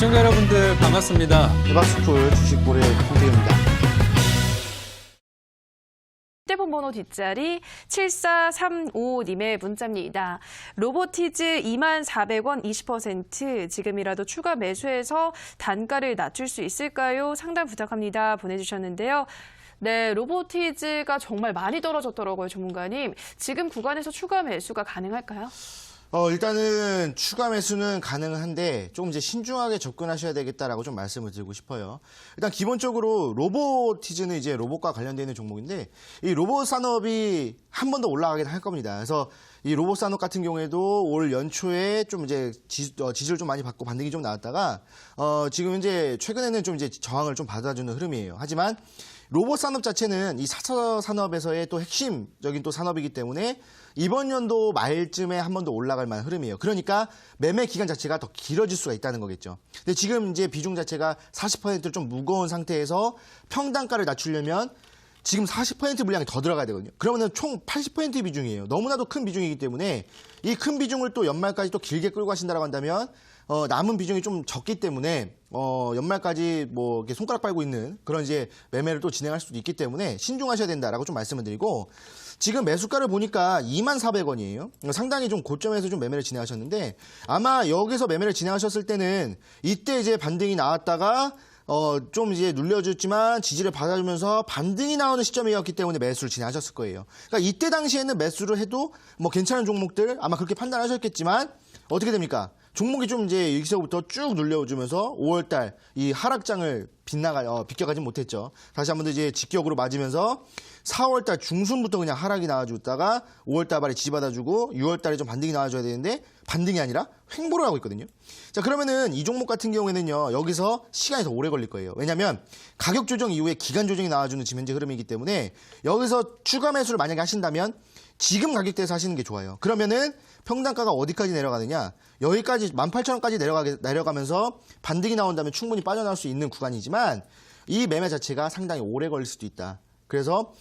시청자 여러분들 반갑습니다. 대박스쿨 주식볼의 홍태경입니다. 휴대폰 번호 뒷자리 7435님의 문자입니다. 로보티즈 24,000원 20% 지금이라도 추가 매수해서 단가를 낮출 수 있을까요? 상담 부탁합니다. 보내주셨는데요. 네, 로보티즈가 정말 많이 떨어졌더라고요, 전문가님. 지금 구간에서 추가 매수가 가능할까요? 일단은 추가 매수는 가능한데 조금 이제 신중하게 접근하셔야 되겠다라고 좀 말씀을 드리고 싶어요. 일단 기본적으로 로보티즈는 이제 로봇과 관련되어 있는 종목인데 이 로봇 산업이 한 번 더 올라가긴 할 겁니다. 그래서 이 로봇 산업 같은 경우에도 올 연초에 좀 이제 지지를 좀 많이 받고 반등이 좀 나왔다가 지금 이제 최근에는 좀 이제 저항을 좀 받아주는 흐름이에요. 하지만 로봇 산업 자체는 이 4차 산업에서의 또 핵심적인 또 산업이기 때문에 이번 연도 말쯤에 한 번 더 올라갈 만한 흐름이에요. 그러니까 매매 기간 자체가 더 길어질 수가 있다는 거겠죠. 근데 지금 이제 비중 자체가 40%로 좀 무거운 상태에서 평단가를 낮추려면 지금 40% 물량이 더 들어가야 되거든요. 그러면은 총 80% 비중이에요. 너무나도 큰 비중이기 때문에 이 큰 비중을 또 연말까지 또 길게 끌고 가신다고 한다면 남은 비중이 좀 적기 때문에 연말까지 뭐 이렇게 손가락 빨고 있는 그런 이제 매매를 또 진행할 수도 있기 때문에 신중하셔야 된다라고 좀 말씀을 드리고 지금 매수가를 보니까 24,000원이에요. 상당히 좀 고점에서 좀 매매를 진행하셨는데 아마 여기서 매매를 진행하셨을 때는 이때 이제 반등이 나왔다가 좀 이제 눌려줬지만 지지를 받아주면서 반등이 나오는 시점이었기 때문에 매수를 진행하셨을 거예요. 그러니까 이때 당시에는 매수를 해도 뭐 괜찮은 종목들 아마 그렇게 판단하셨겠지만 어떻게 됩니까? 종목이 좀 이제 여기서부터 쭉 눌려주면서 5월달 이 하락장을 비껴가지 못했죠. 다시 한번 더 이제 직격으로 맞으면서 4월달 중순부터 그냥 하락이 나와줬다가 5월달 말에 지지받아주고 6월달에 좀 반등이 나와줘야 되는데 반등이 아니라 횡보를 하고 있거든요. 자, 그러면은 이 종목 같은 경우에는요, 여기서 시간이 더 오래 걸릴 거예요. 왜냐면 가격 조정 이후에 기간 조정이 나와주는 지금 현재 흐름이기 때문에 여기서 추가 매수를 만약에 하신다면 지금 가격대에서 하시는 게 좋아요. 그러면은 평단가가 어디까지 내려가느냐? 여기까지 18,000원까지 내려가면서 반등이 나온다면 충분히 빠져나올 수 있는 구간이지만 이 매매 자체가 상당히 오래 걸릴 수도 있다. 그래서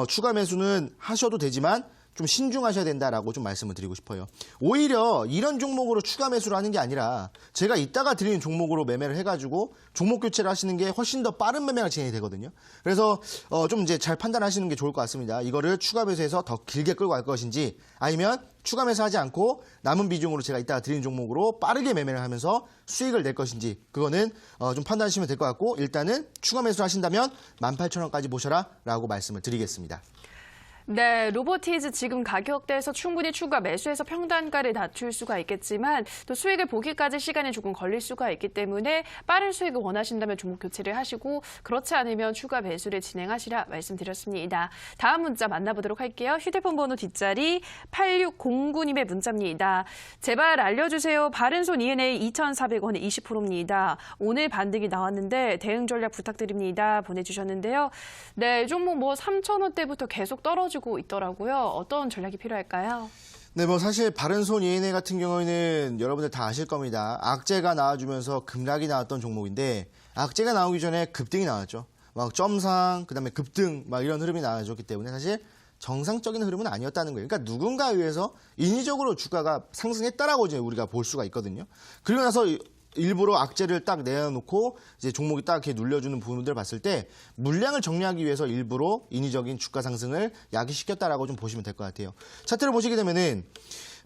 추가 매수는 하셔도 되지만 좀 신중하셔야 된다라고 좀 말씀을 드리고 싶어요. 오히려 이런 종목으로 추가 매수를 하는 게 아니라 제가 이따가 드리는 종목으로 매매를 해가지고 종목 교체를 하시는 게 훨씬 더 빠른 매매가 진행이 되거든요. 그래서 좀 이제 잘 판단하시는 게 좋을 것 같습니다. 이거를 추가 매수해서 더 길게 끌고 갈 것인지 아니면 추가 매수하지 않고 남은 비중으로 제가 이따가 드리는 종목으로 빠르게 매매를 하면서 수익을 낼 것인지 그거는 좀 판단하시면 될 것 같고 일단은 추가 매수를 하신다면 18,000원까지 보셔라 라고 말씀을 드리겠습니다. 네, 로보티즈 지금 가격대에서 충분히 추가 매수해서 평단가를 낮출 수가 있겠지만 또 수익을 보기까지 시간이 조금 걸릴 수가 있기 때문에 빠른 수익을 원하신다면 종목 교체를 하시고 그렇지 않으면 추가 매수를 진행하시라 말씀드렸습니다. 다음 문자 만나보도록 할게요. 휴대폰 번호 뒷자리 8609님의 문자입니다. 제발 알려주세요. 바른손 ENA 2,400원에 20%입니다. 오늘 반등이 나왔는데 대응 전략 부탁드립니다. 보내주셨는데요. 네, 종목 뭐 3,000원대부터 계속 떨어지고 있더라고요. 어떤 전략이 필요할까요? 네, 뭐 사실 바른손 ENA 같은 경우에는 여러분들 다 아실 겁니다. 악재가 나와주면서 급락이 나왔던 종목인데 악재가 나오기 전에 급등이 나왔죠. 막 점상, 그다음에 급등 막 이런 흐름이 나와줬기 때문에 사실 정상적인 흐름은 아니었다는 거예요. 그러니까 누군가에 의해서 인위적으로 주가가 상승했다라고 이제 우리가 볼 수가 있거든요. 그리고 나서 일부러 악재를 딱 내놓고 이제 종목이 딱 이렇게 눌려주는 부분들을 봤을 때 물량을 정리하기 위해서 일부러 인위적인 주가 상승을 야기시켰다라고 좀 보시면 될 것 같아요. 차트를 보시게 되면은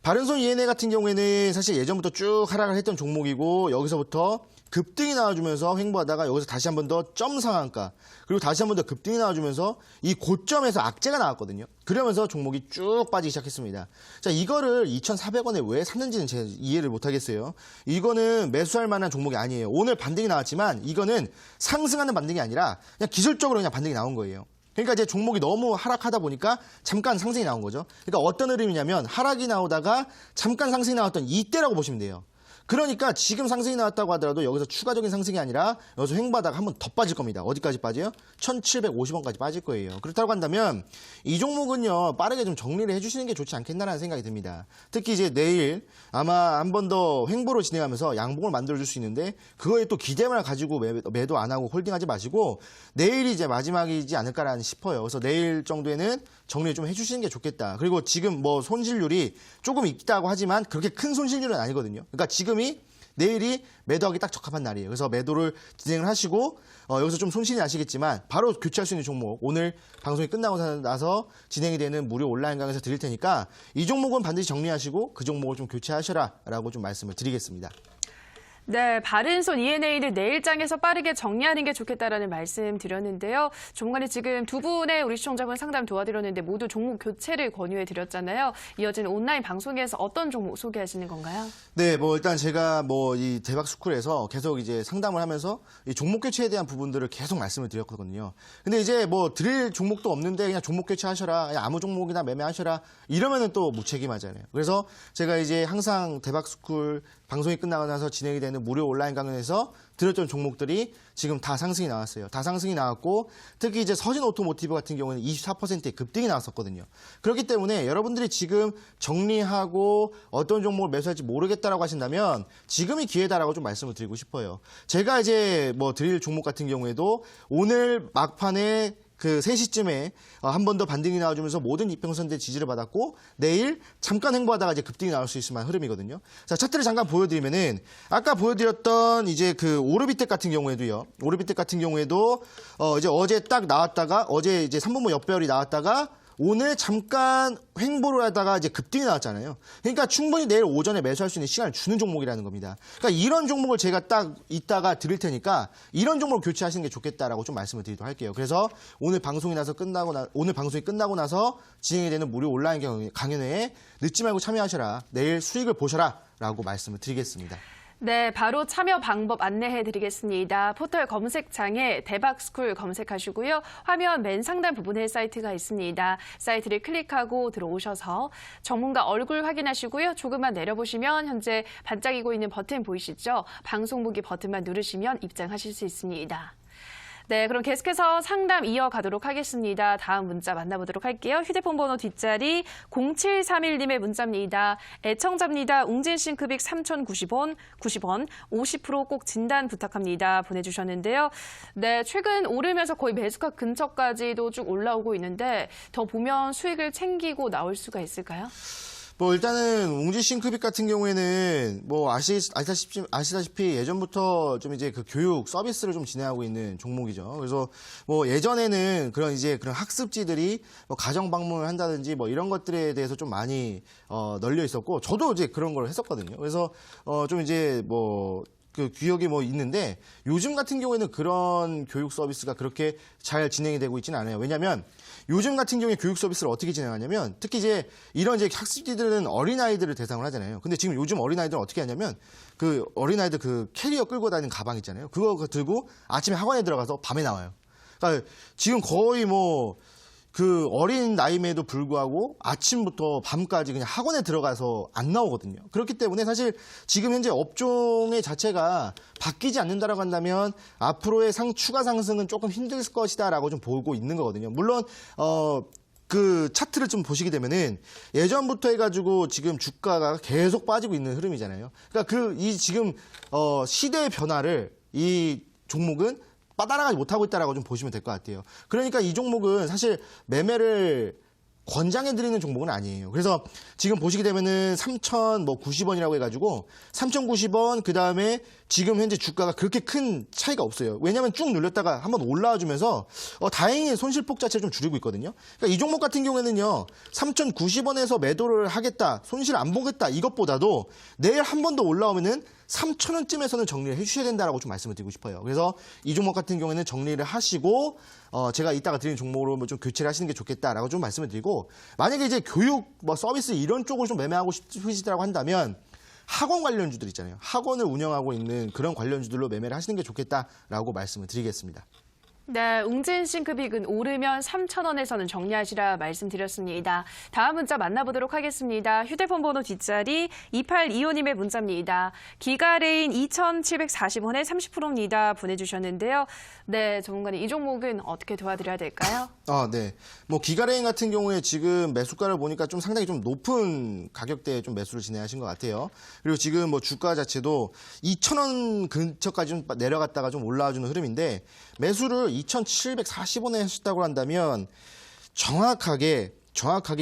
바른손 ENA 같은 경우에는 사실 예전부터 쭉 하락을 했던 종목이고 여기서부터 급등이 나와주면서 횡보하다가 여기서 다시 한 번 더 점 상한가 그리고 다시 한 번 더 급등이 나와주면서 이 고점에서 악재가 나왔거든요. 그러면서 종목이 쭉 빠지기 시작했습니다. 자, 이거를 2,400원에 왜 샀는지는 제가 이해를 못하겠어요. 이거는 매수할 만한 종목이 아니에요. 오늘 반등이 나왔지만 이거는 상승하는 반등이 아니라 그냥 기술적으로 그냥 반등이 나온 거예요. 그러니까 이제 종목이 너무 하락하다 보니까 잠깐 상승이 나온 거죠. 그러니까 어떤 흐름이냐면 하락이 나오다가 잠깐 상승이 나왔던 이때라고 보시면 돼요. 그러니까 지금 상승이 나왔다고 하더라도 여기서 추가적인 상승이 아니라 여기서 횡보하다가 한 번 더 빠질 겁니다. 어디까지 빠져요? 1,750원까지 빠질 거예요. 그렇다고 한다면 이 종목은요 빠르게 좀 정리를 해주시는 게 좋지 않겠나라는 생각이 듭니다. 특히 이제 내일 아마 한 번 더 횡보로 진행하면서 양봉을 만들어줄 수 있는데 그거에 또 기대만 가지고 매도 안 하고 홀딩하지 마시고 내일이 이제 마지막이지 않을까라는 싶어요. 그래서 내일 정도에는 정리 좀 해주시는 게 좋겠다. 그리고 지금 뭐 손실률이 조금 있다고 하지만 그렇게 큰 손실률은 아니거든요. 그러니까 지금이 내일이 매도하기 딱 적합한 날이에요. 그래서 매도를 진행을 하시고 여기서 좀 손실이 나시겠지만 바로 교체할 수 있는 종목 오늘 방송이 끝나고 나서 진행이 되는 무료 온라인 강의에서 드릴 테니까 이 종목은 반드시 정리하시고 그 종목을 좀 교체하셔라라고 좀 말씀을 드리겠습니다. 네, 바른손 ENA를 내일장에서 빠르게 정리하는 게 좋겠다라는 말씀 드렸는데요. 조만간에 지금 두 분의 우리 시청자분 상담 도와드렸는데 모두 종목 교체를 권유해 드렸잖아요. 이어지는 온라인 방송에서 어떤 종목 소개하시는 건가요? 네, 뭐 일단 제가 뭐 이 대박 스쿨에서 계속 이제 상담을 하면서 이 종목 교체에 대한 부분들을 계속 말씀을 드렸거든요. 근데 이제 뭐 드릴 종목도 없는데 그냥 종목 교체하셔라, 그냥 아무 종목이나 매매하셔라 이러면은 또 무책임하잖아요. 그래서 제가 이제 항상 대박 스쿨 방송이 끝나고 나서 진행이 되는 무료 온라인 강연에서 드렸던 종목들이 지금 다 상승이 나왔어요. 다 상승이 나왔고 특히 이제 서진 오토모티브 같은 경우는 24%의 급등이 나왔었거든요. 그렇기 때문에 여러분들이 지금 정리하고 어떤 종목을 매수할지 모르겠다라고 하신다면 지금이 기회다라고 좀 말씀을 드리고 싶어요. 제가 이제 뭐 드릴 종목 같은 경우에도 오늘 막판에 그 3시쯤에 한 번 더 반등이 나와주면서 모든 이평선대 지지를 받았고 내일 잠깐 횡보하다가 이제 급등이 나올 수 있을 만한 흐름이거든요. 자, 차트를 잠깐 보여드리면은 아까 보여드렸던 이제 그 오르비텍 같은 경우에도요. 오르비텍 같은 경우에도 이제 어제 딱 나왔다가 어제 이제 3분모 옆별이 나왔다가 오늘 잠깐 횡보를 하다가 이제 급등이 나왔잖아요. 그러니까 충분히 내일 오전에 매수할 수 있는 시간을 주는 종목이라는 겁니다. 그러니까 이런 종목을 제가 딱 이따가 드릴 테니까 이런 종목을 교체하시는 게 좋겠다라고 좀 말씀을 드리도록 할게요. 그래서 오늘 방송이 끝나고 나서 진행이 되는 무료 온라인 강연회에 늦지 말고 참여하셔라. 내일 수익을 보셔라라고 말씀을 드리겠습니다. 네, 바로 참여 방법 안내해 드리겠습니다. 포털 검색창에 대박스쿨 검색하시고요. 화면 맨 상단 부분에 사이트가 있습니다. 사이트를 클릭하고 들어오셔서 전문가 얼굴 확인하시고요. 조금만 내려보시면 현재 반짝이고 있는 버튼 보이시죠? 방송 보기 버튼만 누르시면 입장하실 수 있습니다. 네, 그럼 계속해서 상담 이어가도록 하겠습니다. 다음 문자 만나보도록 할게요. 휴대폰 번호 뒷자리 0731님의 문자입니다. 애청자입니다. 웅진 싱크빅 3,090원, 90원, 50% 진단 부탁합니다. 보내주셨는데요. 네, 최근 오르면서 거의 매수가 근처까지도 쭉 올라오고 있는데 더 보면 수익을 챙기고 나올 수가 있을까요? 뭐 일단은 웅진 싱크빅 같은 경우에는 뭐 아시다시피 예전부터 좀 이제 그 교육 서비스를 좀 진행하고 있는 종목이죠. 그래서 뭐 예전에는 그런 학습지들이 뭐 가정 방문을 한다든지 뭐 이런 것들에 대해서 좀 많이 널려 있었고 저도 이제 그런 걸 했었거든요. 그래서 좀 이제 뭐 그 기억이 뭐 있는데 요즘 같은 경우에는 그런 교육 서비스가 그렇게 잘 진행이 되고 있지는 않아요. 왜냐하면 요즘 같은 경우에 교육 서비스를 어떻게 진행하냐면 특히 이제 이런 이제 학습지들은 어린아이들을 대상으로 하잖아요. 근데 지금 요즘 어린아이들은 어떻게 하냐면 그 어린아이들 그 캐리어 끌고 다니는 가방 있잖아요. 그거 들고 아침에 학원에 들어가서 밤에 나와요. 그러니까 지금 거의 뭐 그 어린 나이임에도 불구하고 아침부터 밤까지 그냥 학원에 들어가서 안 나오거든요. 그렇기 때문에 사실 지금 현재 업종의 자체가 바뀌지 않는다라고 한다면 앞으로의 추가 상승은 조금 힘들 것이다라고 좀 보고 있는 거거든요. 물론 그 차트를 좀 보시게 되면은 예전부터 해가지고 지금 주가가 계속 빠지고 있는 흐름이잖아요. 그러니까 이 지금 시대의 변화를 이 종목은 따라가지 못하고 있다라고 좀 보시면 될 것 같아요. 그러니까 이 종목은 사실 매매를 권장해드리는 종목은 아니에요. 그래서 지금 보시게 되면은 3,090원이라고 해가지고 3,090원 그 다음에 지금 현재 주가가 그렇게 큰 차이가 없어요. 왜냐하면 쭉 눌렸다가 한번 올라와주면서 다행히 손실폭 자체를 좀 줄이고 있거든요. 그러니까 이 종목 같은 경우에는요. 3,090원에서 매도를 하겠다, 손실 안 보겠다 이것보다도 내일 한 번 더 올라오면은 3,000원쯤에서는 정리를 해주셔야 된다라고 좀 말씀을 드리고 싶어요. 그래서 이 종목 같은 경우에는 정리를 하시고 제가 이따가 드리는 종목으로 뭐 좀 교체를 하시는 게 좋겠다라고 좀 말씀을 드리고 만약에 이제 교육 뭐 서비스 이런 쪽을 좀 매매하고 싶으시다고 한다면 학원 관련주들 있잖아요. 학원을 운영하고 있는 그런 관련주들로 매매를 하시는 게 좋겠다라고 말씀을 드리겠습니다. 네, 웅진 싱크빅은 오르면 3,000원에서는 정리하시라 말씀드렸습니다. 다음 문자 만나보도록 하겠습니다. 휴대폰 번호 뒷자리 2825님의 문자입니다. 기가레인 2,740원에 30%입니다. 보내주셨는데요. 네, 전문가님 이 종목은 어떻게 도와드려야 될까요? 네. 뭐 기가레인 같은 경우에 지금 매수가를 보니까 좀 상당히 좀 높은 가격대에 좀 매수를 진행하신 것 같아요. 그리고 지금 뭐 주가 자체도 2,000원 근처까지 좀 내려갔다가 좀 올라와주는 흐름인데 매수를 2,740원에 하셨다고 한다면 정확하게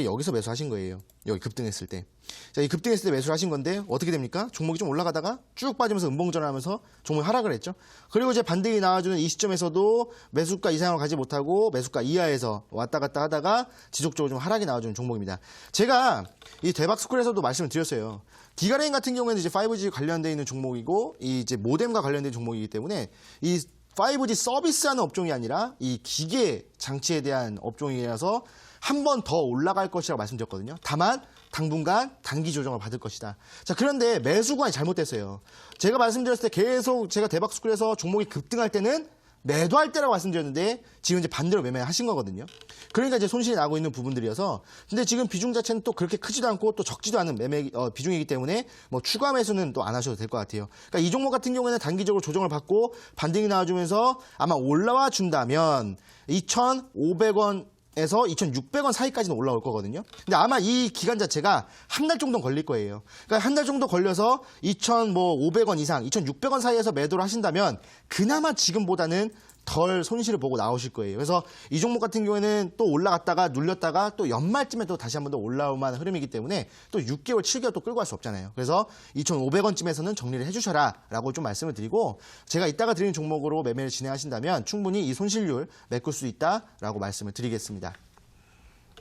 여기서 매수하신 거예요. 여기 급등했을 때. 자, 이 급등했을 때 매수를 하신 건데 어떻게 됩니까? 종목이 좀 올라가다가 쭉 빠지면서 음봉전환하면서 종목이 하락을 했죠. 그리고 이제 반등이 나와주는 이 시점에서도 매수가 이상을 가지 못하고 매수가 이하에서 왔다 갔다 하다가 지속적으로 좀 하락이 나와주는 종목입니다. 제가 이 대박스쿨에서도 말씀을 드렸어요. 기가레인 같은 경우에는 이제 5G 관련되어 있는 종목이고 이 이제 모뎀과 관련된 종목이기 때문에 이 5G 서비스하는 업종이 아니라 이 기계 장치에 대한 업종이라서 한 번 더 올라갈 것이라고 말씀드렸거든요. 다만 당분간 단기 조정을 받을 것이다. 자, 그런데 매수 구간이 잘못됐어요. 제가 말씀드렸을 때 계속 제가 대박스쿨에서 종목이 급등할 때는 매도할 때라고 말씀드렸는데 지금 이제 반대로 매매하신 거거든요. 그러니까 이제 손실이 나고 있는 부분들이어서 근데 지금 비중 자체는 또 그렇게 크지도 않고 또 적지도 않은 매매 비중이기 때문에 뭐 추가 매수는 또 안 하셔도 될 것 같아요. 그러니까 이 종목 같은 경우에는 단기적으로 조정을 받고 반등이 나와주면서 아마 올라와 준다면 2,500원 에서 2,600원 사이까지는 올라올 거거든요. 근데 아마 이 기간 자체가 한 달 정도 걸릴 거예요. 그러니까 한 달 정도 걸려서 2,500원 이상, 2,600원 사이에서 매도를 하신다면 그나마 지금보다는 덜 손실을 보고 나오실 거예요. 그래서 이 종목 같은 경우에는 또 올라갔다가 눌렸다가 또 연말쯤에 또 다시 한 번 더 올라올 만한 흐름이기 때문에 또 6개월, 7개월 또 끌고 갈 수 없잖아요. 그래서 2,500원쯤에서는 정리를 해주셔라 라고 좀 말씀을 드리고 제가 이따가 드리는 종목으로 매매를 진행하신다면 충분히 이 손실률 메꿀 수 있다라고 말씀을 드리겠습니다.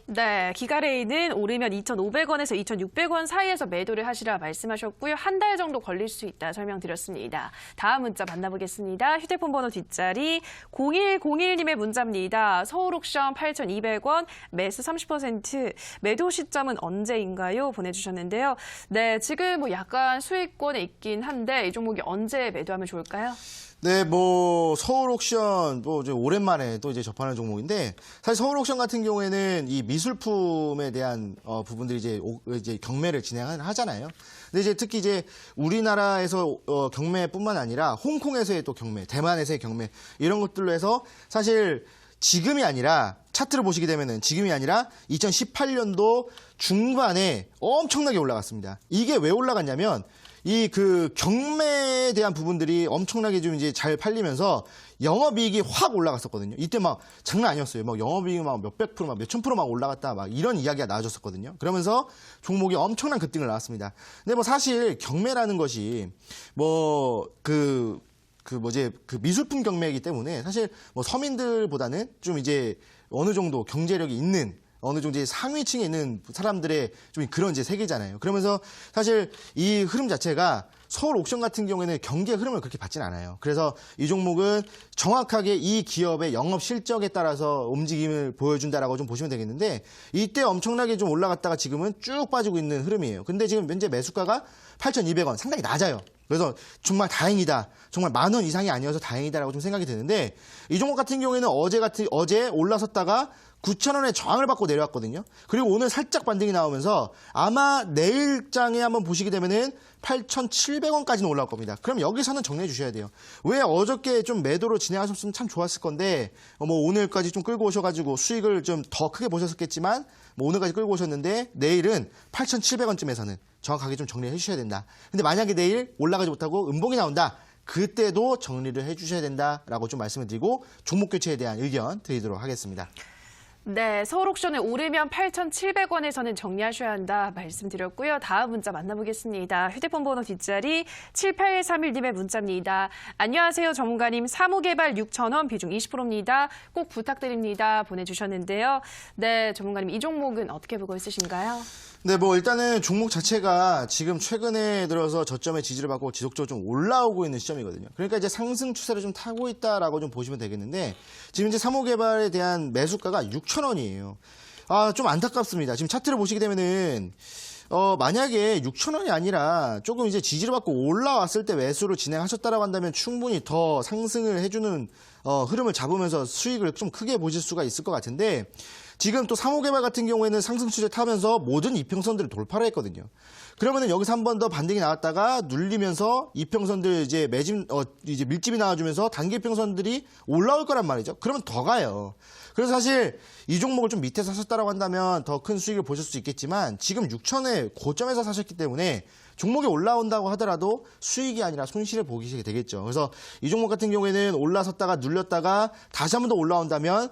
네, 기가레인은 오르면 2,500원에서 2,600원 사이에서 매도를 하시라 말씀하셨고요. 한 달 정도 걸릴 수 있다 설명드렸습니다. 다음 문자 만나보겠습니다. 휴대폰 번호 뒷자리 0101님의 문자입니다. 서울옥션 8,200원, 매수 30%, 매도 시점은 언제인가요? 보내주셨는데요. 네, 지금 뭐 약간 수익권에 있긴 한데 이 종목이 언제 매도하면 좋을까요? 네, 뭐 서울옥션 뭐 이제 오랜만에 또 이제 접하는 종목인데 사실 서울옥션 같은 경우에는 이 미술품에 대한 부분들이 이제 경매를 진행하잖아요. 근데 이제 특히 이제 우리나라에서 경매뿐만 아니라 홍콩에서의 또 경매, 대만에서의 경매 이런 것들로 해서 사실 지금이 아니라 차트를 보시게 되면은 지금이 아니라 2018년도 중반에 엄청나게 올라갔습니다. 이게 왜 올라갔냐면 이 그 경매에 대한 부분들이 엄청나게 좀 이제 잘 팔리면서 영업이익이 확 올라갔었거든요. 이때 막 장난 아니었어요. 막 영업이익이 막 몇백 프로, 막 몇천 프로 막 올라갔다 막 이런 이야기가 나와줬었거든요. 그러면서 종목이 엄청난 급등을 나왔습니다. 근데 뭐 사실 경매라는 것이 그 미술품 경매이기 때문에 사실 뭐 서민들보다는 좀 이제 어느 정도 경제력이 있는 어느 정도 이제 상위층에 있는 사람들의 좀 그런 이제 세계잖아요. 그러면서 사실 이 흐름 자체가 서울 옥션 같은 경우에는 경기의 흐름을 그렇게 받진 않아요. 그래서 이 종목은 정확하게 이 기업의 영업 실적에 따라서 움직임을 보여준다라고 좀 보시면 되겠는데 이때 엄청나게 좀 올라갔다가 지금은 쭉 빠지고 있는 흐름이에요. 근데 지금 현재 매수가가 8,200원 상당히 낮아요. 그래서 정말 다행이다. 정말 10,000원 이상이 아니어서 다행이다라고 좀 생각이 드는데 이 종목 같은 경우에는 어제 올라섰다가 9,000원에 저항을 받고 내려왔거든요. 그리고 오늘 살짝 반등이 나오면서 아마 내일장에 한번 보시게 되면은 8,700원까지는 올라올 겁니다. 그럼 여기서는 정리해 주셔야 돼요. 왜 어저께 좀 매도로 진행하셨으면 참 좋았을 건데 뭐 오늘까지 좀 끌고 오셔가지고 수익을 좀 더 크게 보셨겠지만 뭐 오늘까지 끌고 오셨는데 내일은 8,700원쯤에서는 정확하게 좀 정리해 주셔야 된다. 근데 만약에 내일 올라가지 못하고 음봉이 나온다. 그때도 정리를 해 주셔야 된다라고 좀 말씀을 드리고 종목 교체에 대한 의견 드리도록 하겠습니다. 네, 서울옥션에 오르면 8,700원에서는 정리하셔야 한다 말씀드렸고요. 다음 문자 만나보겠습니다. 휴대폰 번호 뒷자리 7831님의 문자입니다. 안녕하세요, 전문가님. 사무개발 6,000원, 비중 20%입니다. 꼭 부탁드립니다. 보내주셨는데요. 네, 전문가님, 이 종목은 어떻게 보고 있으신가요? 네, 뭐 일단은 종목 자체가 지금 최근에 들어서 저점의 지지를 받고 지속적으로 좀 올라오고 있는 시점이거든요. 그러니까 이제 상승 추세를 좀 타고 있다라고 좀 보시면 되겠는데 지금 이제 사무개발에 대한 매수가가 6,000원이에요. 아, 좀 안타깝습니다. 지금 차트를 보시게 되면은 만약에 6,000원이 아니라 조금 이제 지지를 받고 올라왔을 때 매수를 진행하셨다라고 한다면 충분히 더 상승을 해주는 흐름을 잡으면서 수익을 좀 크게 보실 수가 있을 것 같은데 지금 또 사무개발 같은 경우에는 상승 추세 타면서 모든 이평선들을 돌파를 했거든요. 그러면은 여기서 한 번 더 반등이 나왔다가 눌리면서 이평선들 이제 이제 밀집이 나와주면서 단기 이평선들이 올라올 거란 말이죠. 그러면 더 가요. 그래서 사실 이 종목을 좀 밑에서 사셨다라고 한다면 더 큰 수익을 보실 수 있겠지만 지금 6,000에 고점에서 사셨기 때문에 종목이 올라온다고 하더라도 수익이 아니라 손실을 보시게 되겠죠. 그래서 이 종목 같은 경우에는 올라섰다가 눌렸다가 다시 한 번 더 올라온다면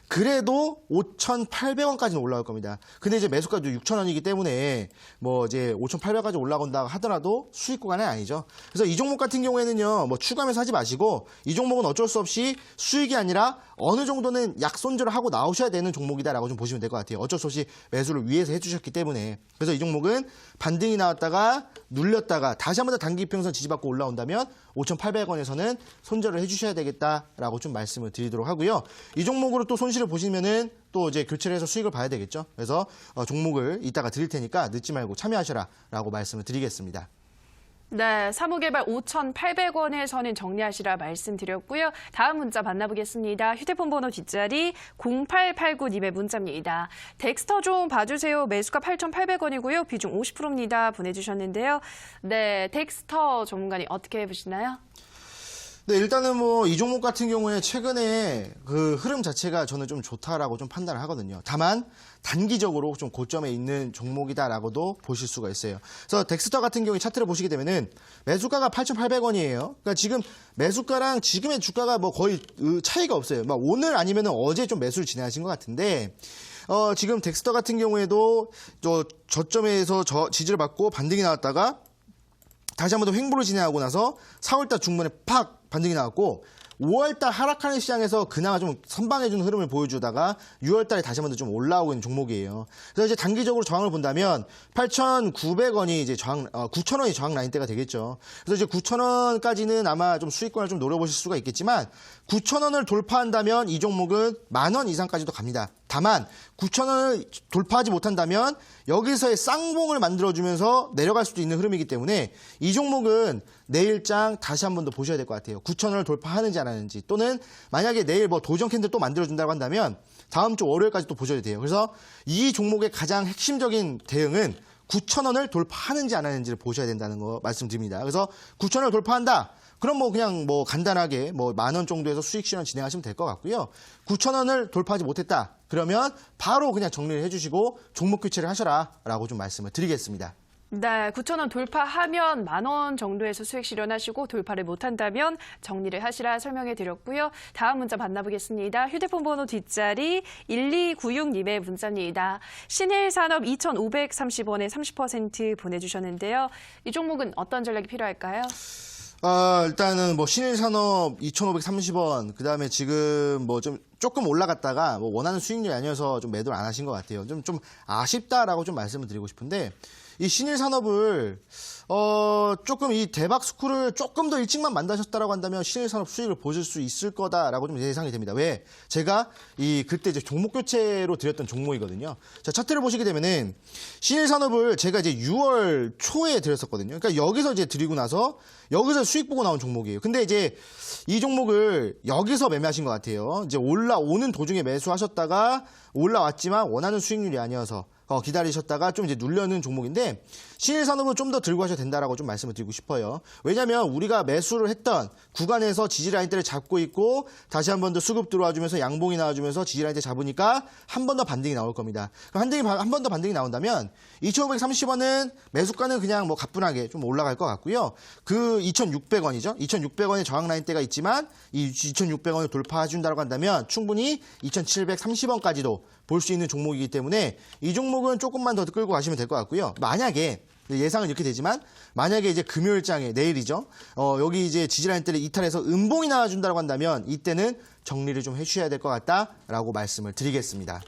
그래도 5,800원까지는 올라올 겁니다. 근데 이제 매수가도 6,000원이기 때문에 뭐 이제 5,800원까지 올라간다 하더라도 수익 구간은 아니죠. 그래서 이 종목 같은 경우에는요, 뭐 추가 매수 하지 마시고 이 종목은 어쩔 수 없이 수익이 아니라 어느 정도는 약손절을 하고 나오셔야 되는 종목이다라고 좀 보시면 될 것 같아요. 어쩔 수 없이 매수를 위해서 해주셨기 때문에. 그래서 이 종목은 반등이 나왔다가 눌렸다가 다시 한번 더 단기 이평선 지지받고 올라온다면 5,800원에서는 손절을 해주셔야 되겠다라고 좀 말씀을 드리도록 하고요. 이 종목으로 또 손실을 보시면은 또 이제 교체를 해서 수익을 봐야 되겠죠. 그래서 종목을 이따가 드릴 테니까 늦지 말고 참여하셔라라고 말씀을 드리겠습니다. 네, 사무개발 5,800원에서는 정리하시라 말씀드렸고요. 다음 문자 만나보겠습니다. 휴대폰 번호 뒷자리 0889님의 문자입니다. 덱스터 좀 봐주세요. 매수가 8,800원이고요. 비중 50%입니다. 보내주셨는데요. 네, 덱스터 전문가님 어떻게 보시나요? 네, 일단은 뭐 이 종목 같은 경우에 최근에 그 흐름 자체가 저는 좀 좋다라고 좀 판단을 하거든요. 다만 단기적으로 좀 고점에 있는 종목이다라고도 보실 수가 있어요. 그래서 덱스터 같은 경우에 차트를 보시게 되면은 매수가가 8,800원이에요. 그러니까 지금 매수가랑 지금의 주가가 뭐 거의 차이가 없어요. 막 오늘 아니면은 어제 좀 매수를 진행하신 것 같은데 지금 덱스터 같은 경우에도 저점에서 지지를 받고 반등이 나왔다가 다시 한번 더 횡보를 진행하고 나서 4월달 중반에 팍 반등이 나왔고 5월달 하락하는 시장에서 그나마 좀 선방해주는 흐름을 보여주다가 6월달에 다시 한번 더 좀 올라오고 있는 종목이에요. 그래서 이제 단기적으로 저항을 본다면 8,900원이 이제 9,000원이 저항 라인대가 되겠죠. 그래서 이제 9,000원까지는 아마 좀 수익권을 좀 노려보실 수가 있겠지만 9,000원을 돌파한다면 이 종목은 10,000원 이상까지도 갑니다. 다만 9,000원을 돌파하지 못한다면 여기서의 쌍봉을 만들어주면서 내려갈 수도 있는 흐름이기 때문에 이 종목은 내일장 다시 한 번 더 보셔야 될 것 같아요. 9,000원을 돌파하는지 안 하는지 또는 만약에 내일 뭐 도전 캔들 또 만들어준다고 한다면 다음 주 월요일까지 또 보셔야 돼요. 그래서 이 종목의 가장 핵심적인 대응은 9,000원을 돌파하는지 안 하는지를 보셔야 된다는 거 말씀드립니다. 그래서 9,000원을 돌파한다. 그럼 뭐 그냥 뭐 간단하게 뭐 10,000원 정도에서 수익 실현 진행하시면 될 것 같고요. 9,000원을 돌파하지 못했다. 그러면 바로 그냥 정리를 해주시고 종목 교체를 하셔라라고 좀 말씀을 드리겠습니다. 네, 9,000원 돌파하면 10,000원 정도에서 수익 실현하시고 돌파를 못한다면 정리를 하시라 설명해 드렸고요. 다음 문자 만나보겠습니다. 휴대폰 번호 뒷자리 1296님의 문자입니다. 신일산업 2,530원에 30% 보내주셨는데요. 이 종목은 어떤 전략이 필요할까요? 일단은 뭐 신일산업 2,530원, 그 다음에 지금 뭐 좀 조금 올라갔다가 뭐 원하는 수익률이 아니어서 좀 매도를 안 하신 것 같아요. 좀 아쉽다라고 좀 말씀을 드리고 싶은데 이 신일산업을 조금 이 대박 스쿨을 조금 더 일찍만 만드셨다라고 한다면 신일산업 수익을 보실 수 있을 거다라고 좀 예상이 됩니다. 왜? 제가 그때 이제 종목 교체로 드렸던 종목이거든요. 자, 차트를 보시게 되면은 신일산업을 제가 이제 6월 초에 드렸었거든요. 그러니까 여기서 이제 드리고 나서 여기서 수익 보고 나온 종목이에요. 근데 이제 이 종목을 여기서 매매하신 것 같아요. 이제 올라오는 도중에 매수하셨다가 올라왔지만 원하는 수익률이 아니어서 기다리셨다가 좀 이제 눌려는 종목인데 신일산업은 좀 더 들고 하셔도 된다라고 좀 말씀을 드리고 싶어요. 왜냐하면 우리가 매수를 했던 구간에서 지지라인대를 잡고 있고 다시 한 번 더 수급 들어와주면서 양봉이 나와주면서 지지라인대 잡으니까 한 번 더 반등이 나올 겁니다. 한 번 더 반등이 나온다면 2,530원은 매수가는 그냥 뭐 가뿐하게 좀 올라갈 것 같고요. 그 2,600원이죠. 2,600원의 저항 라인대가 있지만 이 2,600원을 돌파해준다고 한다면 충분히 2,730원까지도 볼 수 있는 종목이기 때문에 이 종목은 조금만 더 끌고 가시면 될 것 같고요. 만약에 예상은 이렇게 되지만 만약에 이제 금요일장에 내일이죠. 여기 이제 지지라인대를 이탈해서 음봉이 나와준다고 한다면 이때는 정리를 좀 해주셔야 될 것 같다라고 말씀을 드리겠습니다.